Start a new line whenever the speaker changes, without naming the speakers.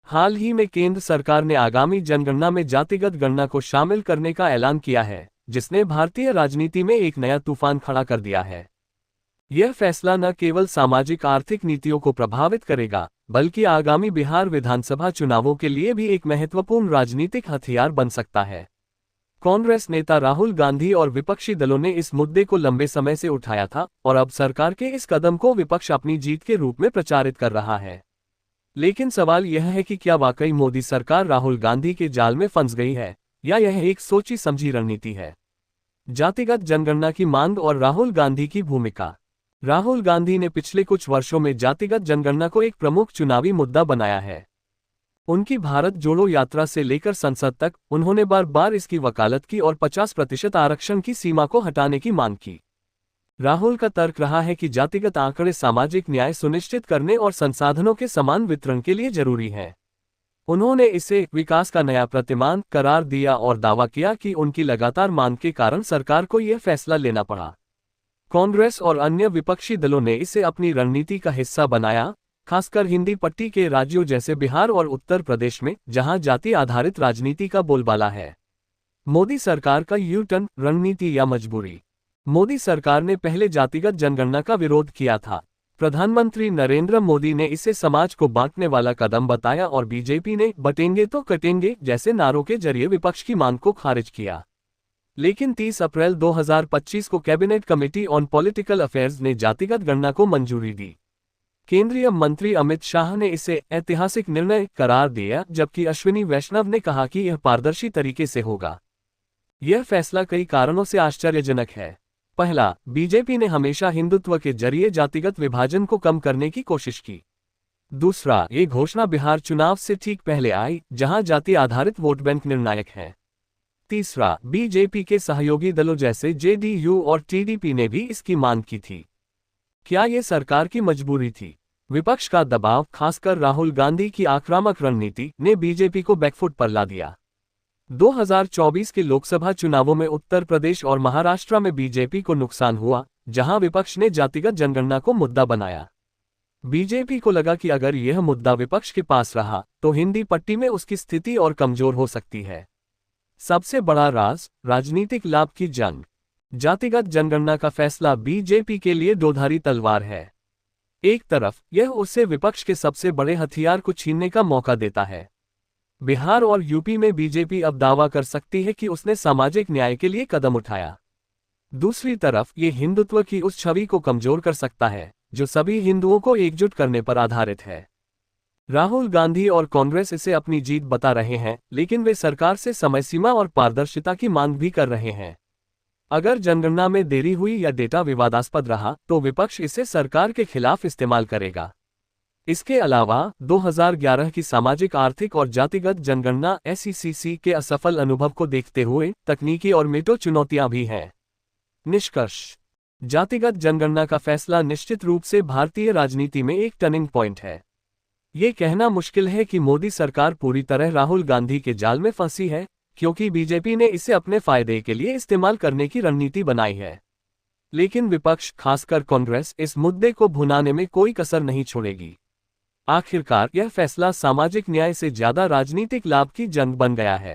हाल ही में केंद्र सरकार ने आगामी जनगणना में जातिगत गणना को शामिल करने का ऐलान किया है, जिसने भारतीय राजनीति में एक नया तूफान खड़ा कर दिया है। यह फैसला न केवल सामाजिक आर्थिक नीतियों को प्रभावित करेगा, बल्कि आगामी बिहार विधानसभा चुनावों के लिए भी एक महत्वपूर्ण राजनीतिक हथियार बन सकता है। कांग्रेस नेता राहुल गांधी और विपक्षी दलों ने इस मुद्दे को लंबे समय से उठाया था और अब सरकार के इस कदम को विपक्ष अपनी जीत के रूप में प्रचारित कर रहा है। लेकिन सवाल यह है कि क्या वाकई मोदी सरकार राहुल गांधी के जाल में फंस गई है, या यह एक सोची समझी रणनीति है। जातिगत जनगणना की मांग और राहुल गांधी की भूमिका। राहुल गांधी ने पिछले कुछ वर्षों में जातिगत जनगणना को एक प्रमुख चुनावी मुद्दा बनाया है। उनकी भारत जोड़ो यात्रा से लेकर संसद तक उन्होंने बार बार इसकी वकालत की और 50% आरक्षण की सीमा को हटाने की मांग की। राहुल का तर्क रहा है कि जातिगत आंकड़े सामाजिक न्याय सुनिश्चित करने और संसाधनों के समान वितरण के लिए जरूरी हैं। उन्होंने इसे विकास का नया प्रतिमान करार दिया और दावा किया कि उनकी लगातार मांग के कारण सरकार को यह फैसला लेना पड़ा। कांग्रेस और अन्य विपक्षी दलों ने इसे अपनी रणनीति का हिस्सा बनाया, खासकर हिंदी पट्टी के राज्यों जैसे बिहार और उत्तर प्रदेश में, जहां जाति आधारित राजनीति का बोलबाला है। मोदी सरकार का यू टर्न, रणनीति या मजबूरी। मोदी सरकार ने पहले जातिगत जनगणना का विरोध किया था। प्रधानमंत्री नरेंद्र मोदी ने इसे समाज को बांटने वाला कदम बताया और बीजेपी ने बटेंगे तो कटेंगे जैसे नारों के जरिए विपक्ष की मांग को खारिज किया। लेकिन 30 अप्रैल 2025 को cabinet committee on political affairs ने जातिगत गणना को मंजूरी दी। केंद्रीय मंत्री अमित शाह ने इसे ऐतिहासिक निर्णय करार दिया, जबकि अश्विनी वैष्णव ने कहा कि यह पारदर्शी तरीके से होगा। यह फैसला कई कारणों से आश्चर्यजनक है। पहला, बीजेपी ने हमेशा हिंदुत्व के जरिए जातिगत विभाजन को कम करने की कोशिश की। दूसरा, ये घोषणा बिहार चुनाव से ठीक पहले आई, जहां जाति आधारित वोट बैंक निर्णायक है। तीसरा, बीजेपी के सहयोगी दलों जैसे जेडीयू और टीडीपी ने भी इसकी मांग की थी। क्या ये सरकार की मजबूरी थी? विपक्ष का दबाव, खासकर राहुल गांधी की आक्रामक रणनीति, ने बीजेपी को बैकफुट पर ला दिया। 2024 के लोकसभा चुनावों में उत्तर प्रदेश और महाराष्ट्र में बीजेपी को नुकसान हुआ, जहां विपक्ष ने जातिगत जनगणना को मुद्दा बनाया। बीजेपी को लगा कि अगर यह मुद्दा विपक्ष के पास रहा तो हिंदी पट्टी में उसकी स्थिति और कमजोर हो सकती है। सबसे बड़ा राज, राजनीतिक लाभ की जंग। जातिगत जनगणना का फैसला बीजेपी के लिए दोधारी तलवार है। एक तरफ यह उसे विपक्ष के सबसे बड़े हथियार को छीनने का मौका देता है। बिहार और यूपी में बीजेपी अब दावा कर सकती है कि उसने सामाजिक न्याय के लिए कदम उठाया। दूसरी तरफ ये हिंदुत्व की उस छवि को कमजोर कर सकता है जो सभी हिंदुओं को एकजुट करने पर आधारित है। राहुल गांधी और कांग्रेस इसे अपनी जीत बता रहे हैं, लेकिन वे सरकार से समय सीमा और पारदर्शिता की मांग भी कर रहे हैं। अगर जनगणना में देरी हुई या डेटा विवादास्पद रहा तो विपक्ष इसे सरकार के खिलाफ इस्तेमाल करेगा। इसके अलावा 2011 की सामाजिक आर्थिक और जातिगत जनगणना SECC के असफल अनुभव को देखते हुए तकनीकी और मेटो चुनौतियां भी हैं। निष्कर्ष, जातिगत जनगणना का फैसला निश्चित रूप से भारतीय राजनीति में एक टर्निंग पॉइंट है। ये कहना मुश्किल है कि मोदी सरकार पूरी तरह राहुल गांधी के जाल में फंसी है, क्योंकि बीजेपी ने इसे अपने फायदे के लिए इस्तेमाल करने की रणनीति बनाई है। लेकिन विपक्ष, खासकर कांग्रेस, इस मुद्दे को भुनाने में कोई कसर नहीं छोड़ेगी। आखिरकार यह फैसला सामाजिक न्याय से ज्यादा राजनीतिक लाभ की जंग बन गया है।